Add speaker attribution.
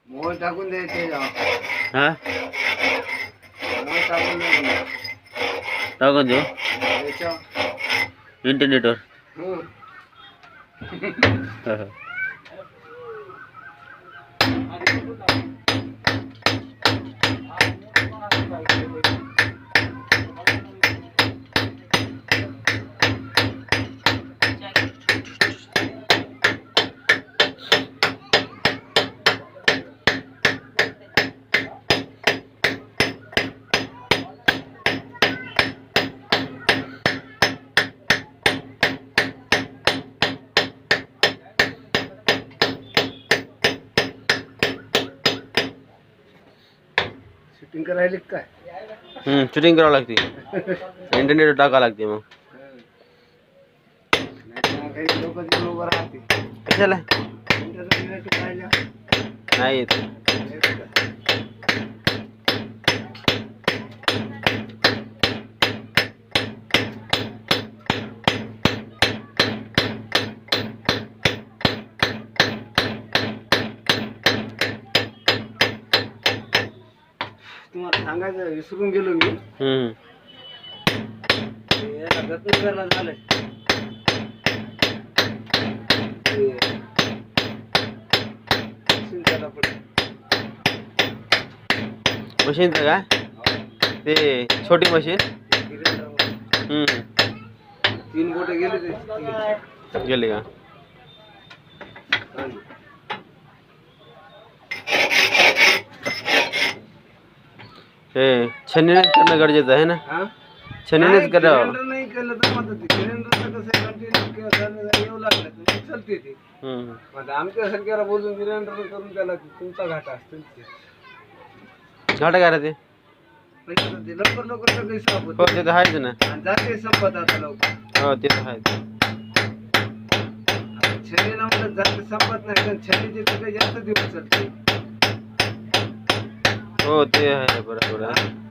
Speaker 1: मोळ टाकून द्यायचे
Speaker 2: हा
Speaker 1: मोळ टाकून द्यायचे
Speaker 2: टाकून देऊ
Speaker 1: त्याच्या
Speaker 2: इंटरनेटवर.
Speaker 1: हं. शूटिंग करायला काय
Speaker 2: शूटिंग करावं लागते इंटरनेटवर टाकावं लागते मग.
Speaker 1: काही लोक तिथे उभं राहते
Speaker 2: कशाला
Speaker 1: इंटरनेट पाहिलं
Speaker 2: नाही येत.
Speaker 1: तुम्हाला सांगायचं विसरून गेलो मी याला गतनगरला झालंय
Speaker 2: मशीनचं काय ते छोटी मशीन
Speaker 1: 3 बोटे गेले ते
Speaker 2: गेले का. हे छन्नीनेच करणं गरजेचं आहे ना. छन्नीनेच करावं.
Speaker 1: नाही केलं तर मग सिलेंडरचं कसं कंटिन्यू येऊ लागलं तर चलते ते. मग आमच्यासारख्याला बोलून सिलेंडर करून त्याला तुमचा घाटा असतो.
Speaker 2: घाटा काय राहते
Speaker 1: लवकर लवकर सगळी साफ होते.
Speaker 2: हो ते तर आहेच ना.
Speaker 1: जाते संपत आता लवकर.
Speaker 2: हो ते तर आहेच.
Speaker 1: छडीला म्हणलं जाते संपत नाही पण छडीचे तर काही जास्त दिवस चालते.
Speaker 2: हो ते आहे बरोबर आहे.